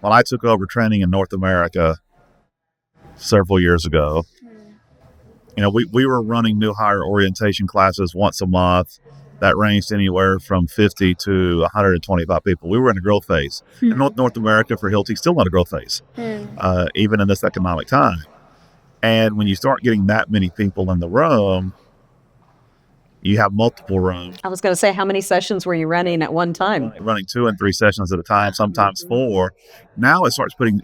when I took over training in North America several years ago, we were running new hire orientation classes once a month that ranged anywhere from 50 to 125 people. We were in a growth phase. In North America for Hilti, still not a growth phase, even in this economic time. And when you start getting that many people in the room, you have multiple rooms. I was going to say, how many sessions were you running at one time? Running 2 and 3 sessions at a time, sometimes 4. Now it starts putting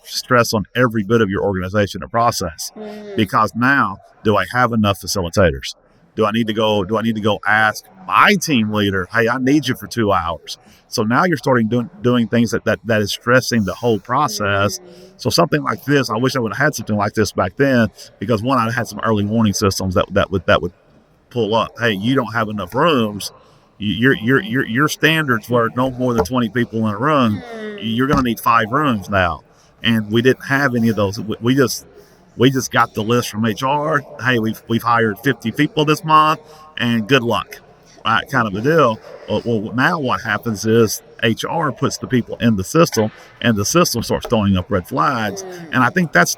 stress on every bit of your organization and process, because now, do I have enough facilitators? Do I need to go ask my team leader, hey, I need you for 2 hours? So now you're starting doing things that is stressing the whole process. So something like this, I wish I would have had something like this back then, because one, I had some early warning systems that would pull up. Hey, you don't have enough rooms. Your standards were no more than 20 people in a room. You're going to need 5 rooms now, and we didn't have any of those. We just got the list from HR. Hey, we've hired 50 people this month, and good luck, right? Kind of a deal. Well, now what happens is HR puts the people in the system, and the system starts throwing up red flags. And I think that's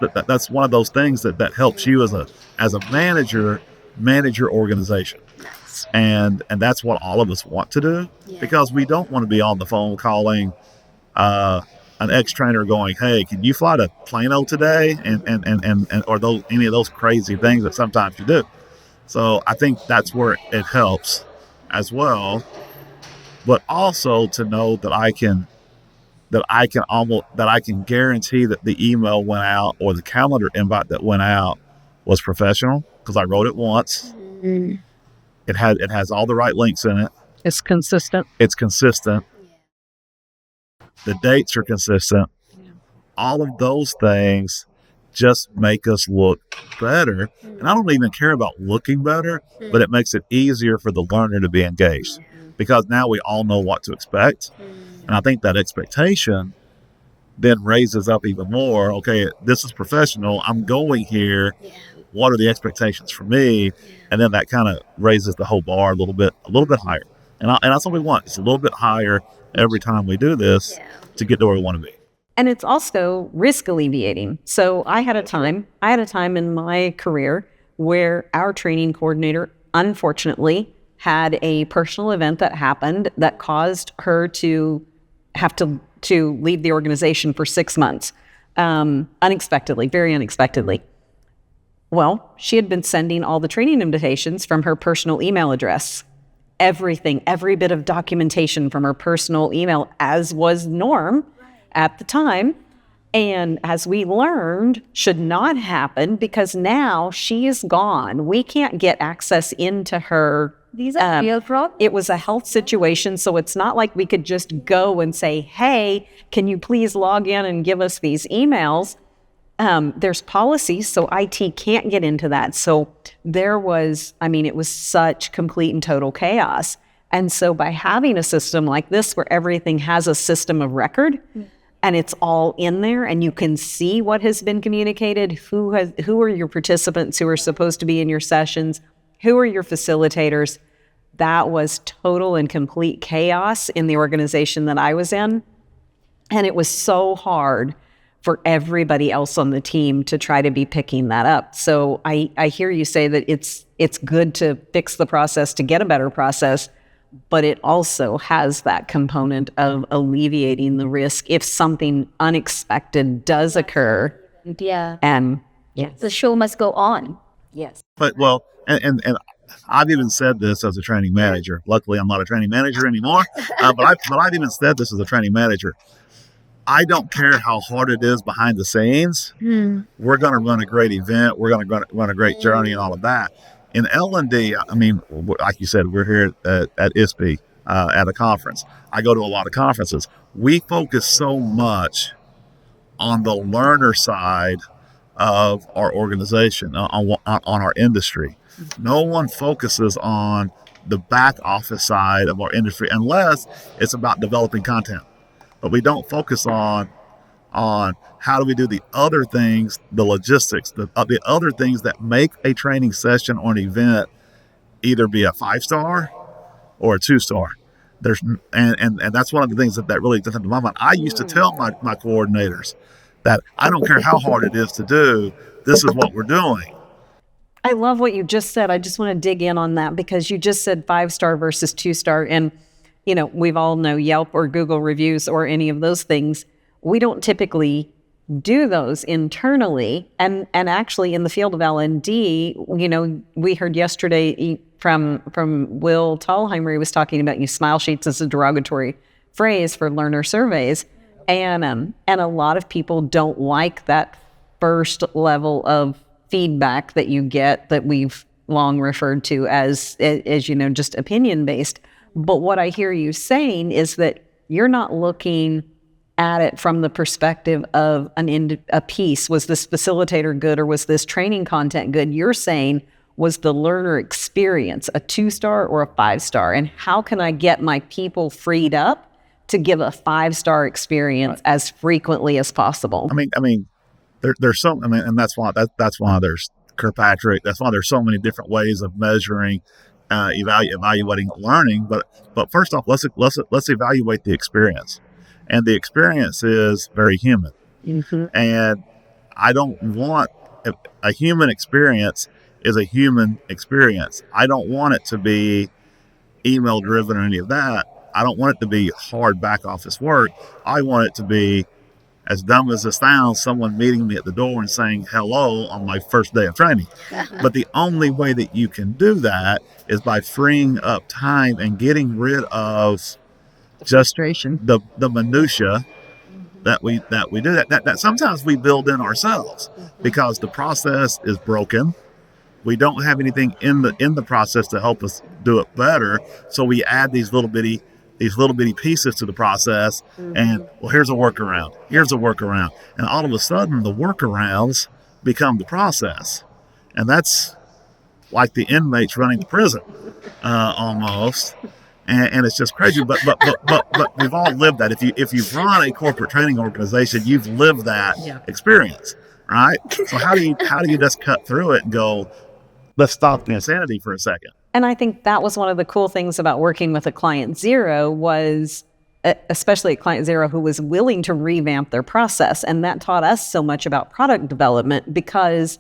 one of those things that helps you as a manager manage your organization. And that's what all of us want to do, because we don't want to be on the phone calling an ex-trainer going, hey, can you fly to Plano today? And or any of those crazy things that sometimes you do. So I think that's where it helps as well. But also to know that I can guarantee that the email went out, or the calendar invite that went out was professional, because I wrote it once. It has all the right links in it. It's consistent. The dates are consistent. All of those things just make us look better. And I don't even care about looking better, but it makes it easier for the learner to be engaged, because now we all know what to expect. And I think that expectation then raises up even more. Okay, this is professional. I'm going here. What are the expectations for me? And then that kind of raises the whole bar a little bit higher. And that's what we want. It's a little bit higher every time we do this to get to where we want to be. And it's also risk alleviating. So I had a time in my career where our training coordinator, unfortunately, had a personal event that happened that caused her to have to leave the organization for 6 months, unexpectedly, very unexpectedly. Well, she had been sending all the training invitations from her personal email address. Everything, every bit of documentation from her personal email, as was norm at the time. And as we learned, should not happen, because now she is gone. We can't get access into her. These are real problems. It was a health situation, so it's not like we could just go and say, hey, can you please log in and give us these emails? There's policies, so IT can't get into that. So it was such complete and total chaos. And so by having a system like this, where everything has a system of record, and it's all in there, and you can see what has been communicated, who are your participants who are supposed to be in your sessions, who are your facilitators. That was total and complete chaos in the organization that I was in. And it was so hard for everybody else on the team to try to be picking that up. So I hear you say that it's good to fix the process to get a better process, but it also has that component of alleviating the risk if something unexpected does occur. Yeah. And yes, the show must go on. Yes. But and I've even said this as a training manager. Luckily, I'm not a training manager anymore. But I've even said this as a training manager. I don't care how hard it is behind the scenes. We're going to run a great event. We're going to run a great journey and all of that. In L&D, I mean, like you said, we're here at ISPE at a conference. I go to a lot of conferences. We focus so much on the learner side of our organization, on our industry. No one focuses on the back office side of our industry unless it's about developing content. But we don't focus on how do we do the other things, the logistics, the other things that make a training session or an event either be a 5-star or a 2-star. There's and that's one of the things that really comes to my mind. I used to tell my coordinators that I don't care how hard it is to do, this is what we're doing. I love what you just said. I just want to dig in on that because you just said 5-star versus 2-star. And, we've all know Yelp or Google reviews or any of those things. We don't typically do those internally. And actually in the field of L&D, we heard yesterday from Will Tallheimer, he was talking about smile sheets as a derogatory phrase for learner surveys. And a lot of people don't like that first level of feedback that you get that we've long referred to as just opinion based. But what I hear you saying is that you're not looking at it from the perspective of a piece. Was this facilitator good or was this training content good? You're saying, was the learner experience a 2-star or a 5-star? And how can I get my people freed up to give a 5-star experience as frequently as possible? I mean, there's so, and that's why there's Kirkpatrick. That's why there's so many different ways of measuring, evaluating learning. But first off, let's evaluate the experience, and the experience is very human. Mm-hmm. And I don't want a human experience is a human experience. I don't want it to be email driven or any of that. I don't want it to be hard back office work. I want it to be, as dumb as it sounds, someone meeting me at the door and saying hello on my first day of training. But the only way that you can do that is by freeing up time and getting rid of just the minutia that we do that sometimes we build in ourselves because the process is broken. We don't have anything in the process to help us do it better. So we add these little bitty pieces to the process, and here's a workaround. And all of a sudden the workarounds become the process. And that's like the inmates running the prison, almost. And it's just crazy, but we've all lived that. If you've run a corporate training organization, you've lived that experience, right? So how do you just cut through it and go, let's stop the insanity for a second? And I think that was one of the cool things about working with a client zero was, especially a client zero who was willing to revamp their process. And that taught us so much about product development because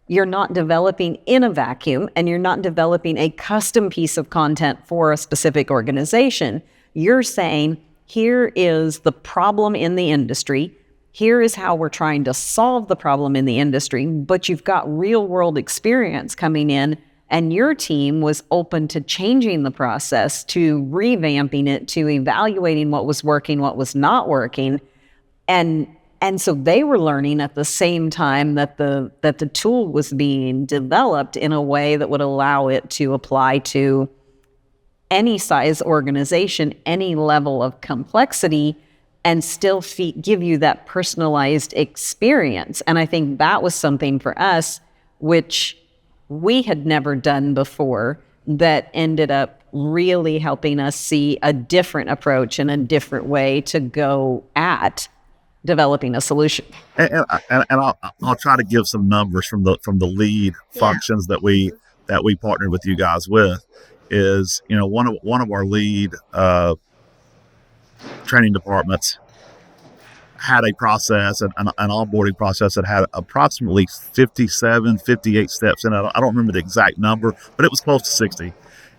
you're not developing in a vacuum and you're not developing a custom piece of content for a specific organization. You're saying, here is the problem in the industry. Here is how we're trying to solve the problem in the industry, but you've got real world experience coming in and your team was open to changing the process, to revamping it, to evaluating what was working, what was not working. And so they were learning at the same time that the tool was being developed in a way that would allow it to apply to any size organization, any level of complexity, and still give you that personalized experience. And I think that was something for us, which we had never done before, that ended up really helping us see a different approach and a different way to go at developing a solution. And I'll try to give some numbers from the lead functions that we partnered with you guys with. Is one of our lead training departments had a process, an onboarding process that had approximately 57, 58 steps in it. I don't remember the exact number, but it was close to 60.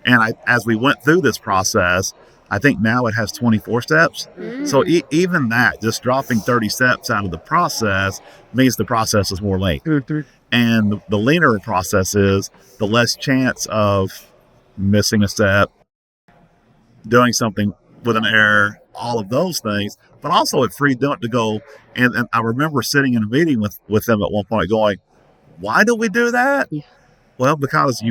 And as we went through this process, I think now it has 24 steps. So even that, just dropping 30 steps out of the process means the process is more lean. And the leaner a process is, the less chance of missing a step, doing something with an error, all of those things. But also it freed them to go. And I remember sitting in a meeting with them at one point going, why do we do that? Yeah. Well, because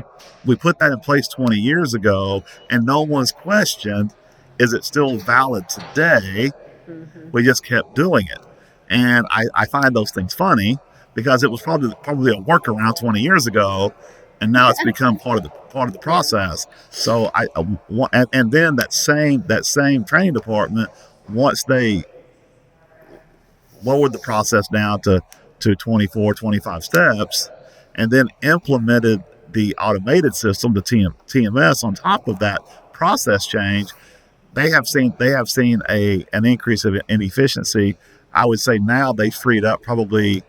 we put that in place 20 years ago and no one's questioned, is it still valid today? We just kept doing it. And I find those things funny because it was probably a workaround 20 years ago, and now it's become part of the process. So and then that same training department, once they lowered the process down to 24, 25 steps, and then implemented the automated system, the TMS, on top of that process change, they have seen an increase in efficiency. I would say now they freed up probably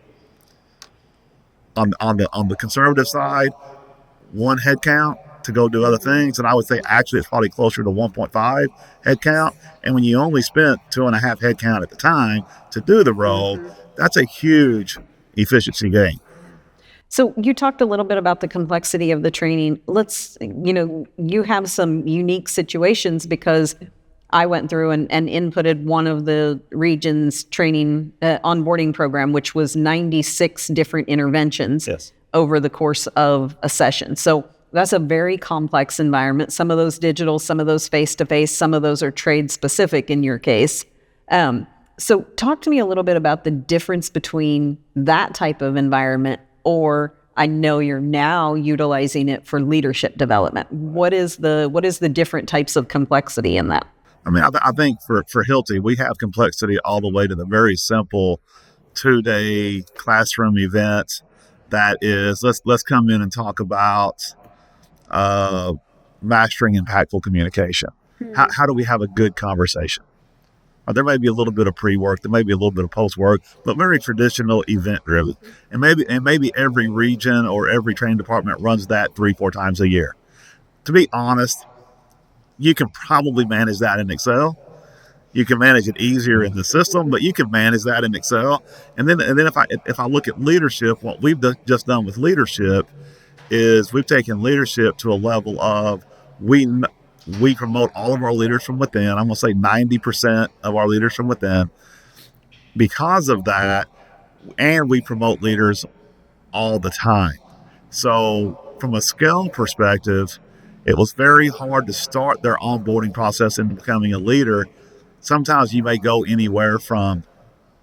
on the conservative side, one head count to go do other things. And I would say actually it's probably closer to 1.5 head count. And when you only spent 2.5 head count at the time to do the role, that's a huge efficiency gain. So you talked a little bit about the complexity of the training. You have some unique situations because I went through and inputted one of the region's training onboarding program, which was 96 different interventions over the course of a session. So that's a very complex environment. Some of those digital, some of those face-to-face, some of those are trade specific in your case. So talk to me a little bit about the difference between that type of environment, or I know you're now utilizing it for leadership development. What is the different types of complexity in that? I mean, I think for Hilti, we have complexity all the way to the very simple 2-day classroom event that is, let's come in and talk about mastering impactful communication. How do we have a good conversation? There may be a little bit of pre-work, there may be a little bit of post-work, but very traditional event-driven. And maybe every region or every training department runs that 3-4 times a year. To be honest, you can probably manage that in Excel. You can manage it easier in the system, but you can manage that in Excel. And then if I look at leadership, what we've just done with leadership is we've taken leadership to a level of we promote all of our leaders from within. I'm going to say 90% of our leaders from within. Because of that, and we promote leaders all the time. So from a skill perspective, it was very hard to start their onboarding process into becoming a leader. Sometimes you may go anywhere from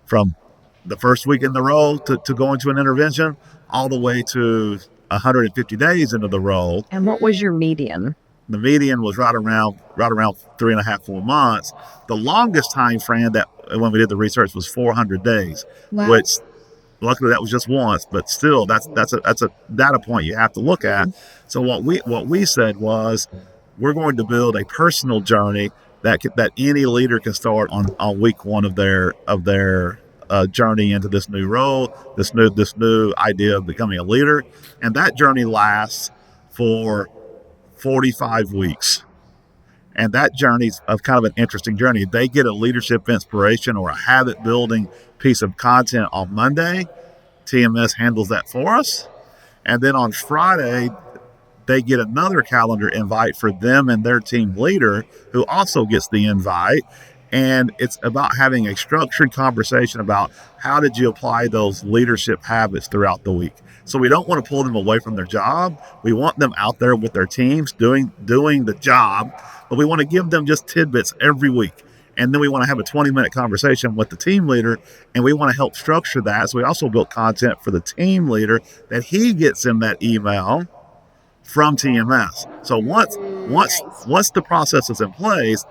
the first week in the role to going to an intervention all the way to 150 days into the role. And what was your median? The median was right around 3.5-4 months. The longest time frame that when we did the research was 400 days, which luckily that was just once, but still that's a data point you have to look at. So what we said was we're going to build a personal journey that any leader can start on week one of their journey into this new role, this new idea of becoming a leader, and that journey lasts for 45 weeks. And that journey's of kind of an interesting journey. They get a leadership inspiration or a habit building piece of content on Monday. TMS handles that for us. And then on Friday, they get another calendar invite for them and their team leader, who also gets the invite. And it's about having a structured conversation about how did you apply those leadership habits throughout the week. So we don't want to pull them away from their job. We want them out there with their teams doing the job, but we want to give them just tidbits every week. And then we want to have a 20-minute conversation with the team leader, and we want to help structure that. So we also built content for the team leader that he gets in that email from TMS. So once the process is in place,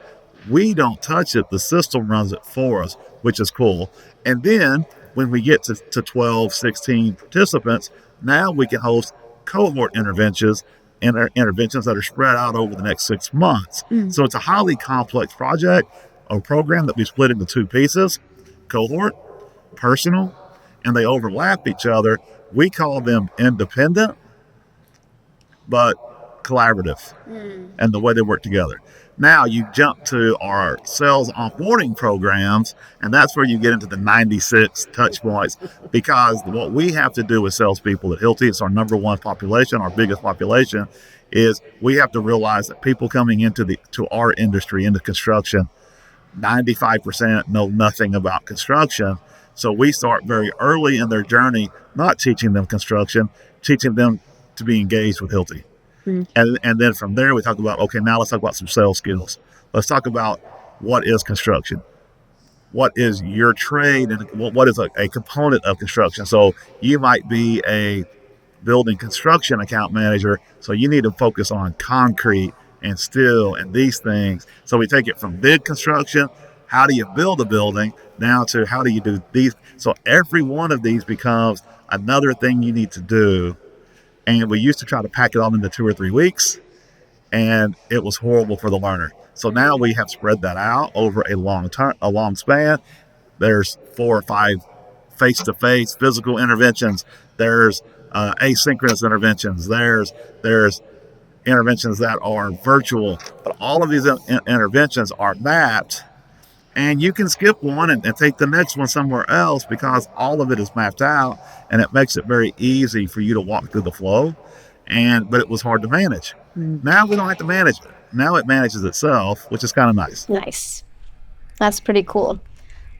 we don't touch it. The system runs it for us, which is cool. And then when we get to 12, 16 participants, now we can host cohort interventions that are spread out over the next 6 months. So it's a highly complex project or program that we split into 2 pieces: cohort, personal, and they overlap each other. We call them independent, but collaborative, and the way they work together. Now you jump to our sales onboarding programs, and that's where you get into the 96 touch points, because what we have to do with salespeople at Hilti, it's our number one population, our biggest population, is we have to realize that people coming into our industry, into construction, 95% know nothing about construction. So we start very early in their journey, not teaching them construction, teaching them to be engaged with Hilti. And then from there, we talk about, okay, now let's talk about some sales skills. Let's talk about what is construction. What is your trade, and what is a component of construction? So you might be a building construction account manager, so you need to focus on concrete and steel and these things. So we take it from big construction, how do you build a building, down to how do you do these. So every one of these becomes another thing you need to do. And we used to try to pack it all into 2 or 3 weeks, and it was horrible for the learner. So now we have spread that out over a long span. There's 4 or 5 face-to-face physical interventions. There's asynchronous interventions. There's interventions that are virtual. But all of these interventions are mapped, and you can skip one and take the next one somewhere else because all of it is mapped out, and it makes it very easy for you to walk through the flow. But it was hard to manage. Now we don't have to manage it. Now it manages itself, which is kind of nice. Nice. That's pretty cool.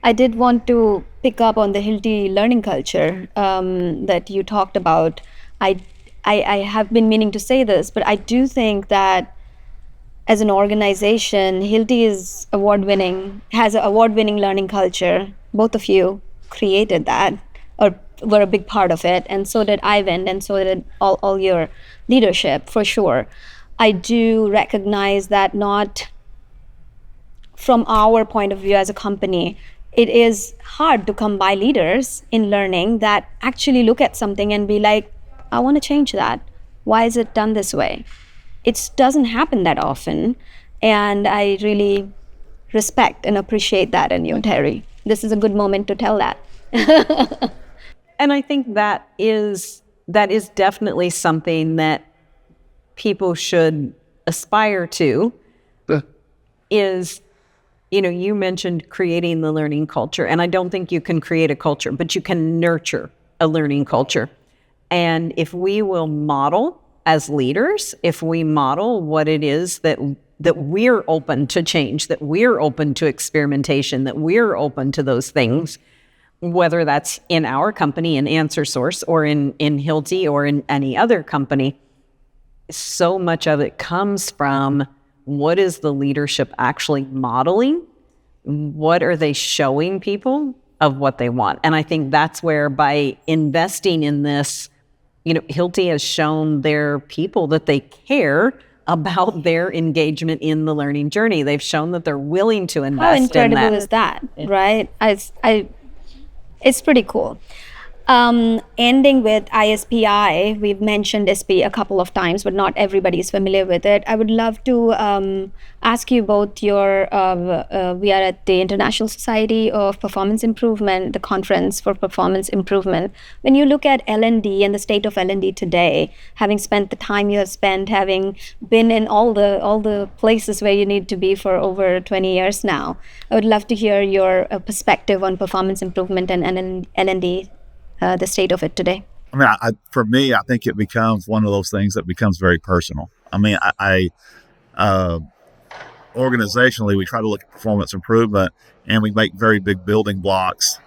I did want to pick up on the Hilti learning culture that you talked about. I have been meaning to say this, but I do think that as an organization, Hilti is has an award-winning learning culture. Both of you created that or were a big part of it, and so did Ivan, and so did all your leadership, for sure. I do recognize that not from our point of view as a company, it is hard to come by leaders in learning that actually look at something and be like, I want to change that. Why is it done this way? It doesn't happen that often. And I really respect and appreciate that in you, Terry. This is a good moment to tell that. And I think that is definitely something that people should aspire to. Is, you mentioned creating the learning culture, and I don't think you can create a culture, but you can nurture a learning culture. And if we will model as leaders, if we model what it is that we're open to change, that we're open to experimentation, that we're open to those things, whether that's in our company, in AnswerSource, or in Hilti, or in any other company, so much of it comes from what is the leadership actually modeling? What are they showing people of what they want? And I think that's where, by investing in this, Hilti has shown their people that they care about their engagement in the learning journey. They've shown that they're willing to invest in that. How incredible is that, right? It's pretty cool. Ending with ISPI, we've mentioned ISP a couple of times, but not everybody is familiar with it. I would love to ask you both we are at the International Society of Performance Improvement, the Conference for Performance Improvement. When you look at L&D and the state of L&D today, having spent the time you have spent, having been in all the places where you need to be for over 20 years now, I would love to hear your perspective on performance improvement and L&D. The state of it today? I mean, for me, I think it becomes one of those things that becomes very personal. I mean, organizationally, we try to look at performance improvement, and we make very big building blocks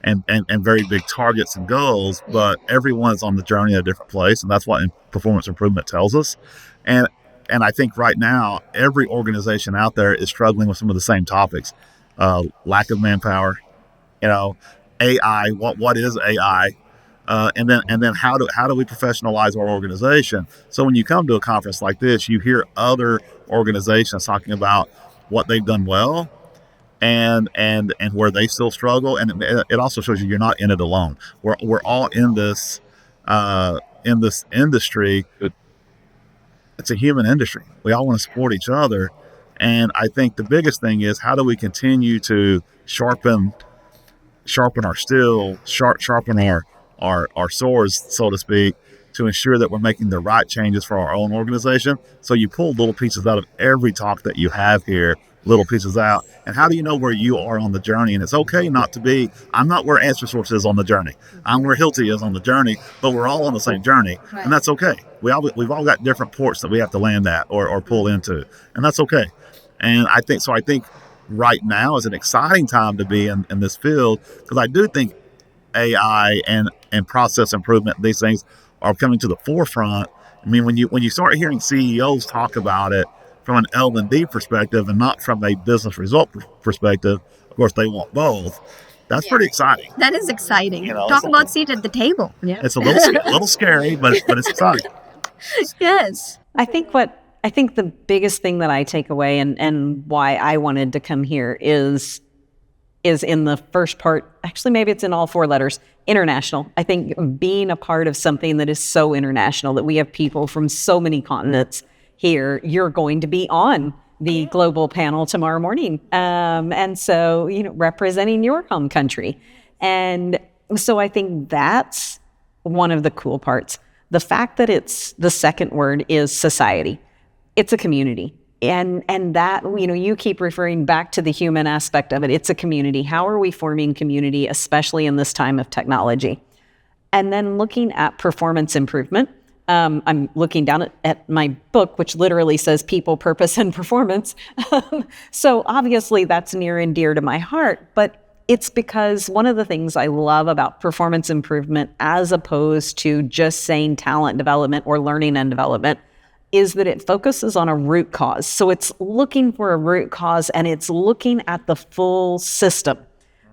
and very big targets and goals, but everyone's on the journey at a different place, and that's what performance improvement tells us. And I think right now, every organization out there is struggling with some of the same topics. Lack of manpower, AI, what is AI, and then how do we professionalize our organization? So when you come to a conference like this, you hear other organizations talking about what they've done well, and where they still struggle, and it also shows you're not in it alone. We're all in this industry. It's a human industry. We all want to support each other, and I think the biggest thing is, how do we continue to sharpen our steel, sharpen our swords, so to speak, to ensure that we're making the right changes for our own organization. So you pull little pieces out of every talk that you have here, little pieces out. And how do you know where you are on the journey? And it's okay not to be, I'm not where answerSource is on the journey. I'm where Hilti is on the journry, but we're all on the same journey. Right. And that's okay. We've all got different ports that we have to land at or pull into, and that's okay. And I think right now is an exciting time to be in this field, because I do think AI and process improvement, these things are coming to the forefront. I mean, when you start hearing CEOs talk about it from an L&D perspective and not from a business result perspective, of course they want both. That's pretty exciting. That is exciting. Talk about seat at the table. Yeah. It's a little scary, but it's exciting. Yes. I think the biggest thing that I take away and why I wanted to come here is in the first part, actually maybe it's in all 4 letters, international. I think being a part of something that is so international, that we have people from so many continents here, you're going to be on the global panel tomorrow morning. And so, representing your home country. And so I think that's one of the cool parts. The fact that it's the second word is society. It's a community. And that, you keep referring back to the human aspect of it. It's a community. How are we forming community, especially in this time of technology? And then looking at performance improvement. I'm looking down at my book, which literally says people, purpose, and performance. So obviously that's near and dear to my heart, but it's because one of the things I love about performance improvement, as opposed to just saying talent development or learning and development, is that it focuses on a root cause. So it's looking for a root cause and it's looking at the full system.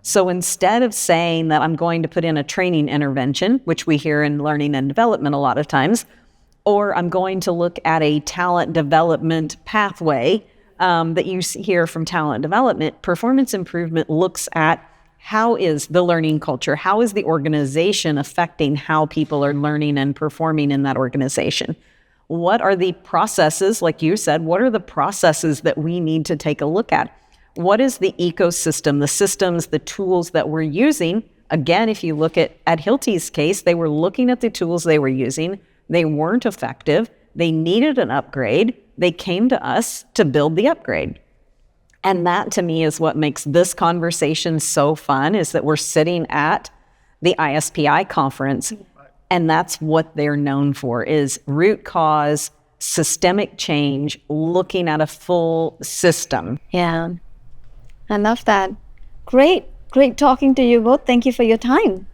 So instead of saying that I'm going to put in a training intervention, which we hear in learning and development a lot of times, or I'm going to look at a talent development pathway that you hear from talent development, performance improvement looks at how is the learning culture, how is the organization affecting how people are learning and performing in that organization? What are the processes, like you said, what are the processes that we need to take a look at? What is the ecosystem, the systems, the tools that we're using? Again, if you look at Hilti's case, they were looking at the tools they were using. They weren't effective. They needed an upgrade. They came to us to build the upgrade. And that to me is what makes this conversation so fun, is that we're sitting at the ISPI conference, and that's what they're known for, is root cause, systemic change, looking at a full system. Yeah, I love that. Great talking to you both. Thank you for your time.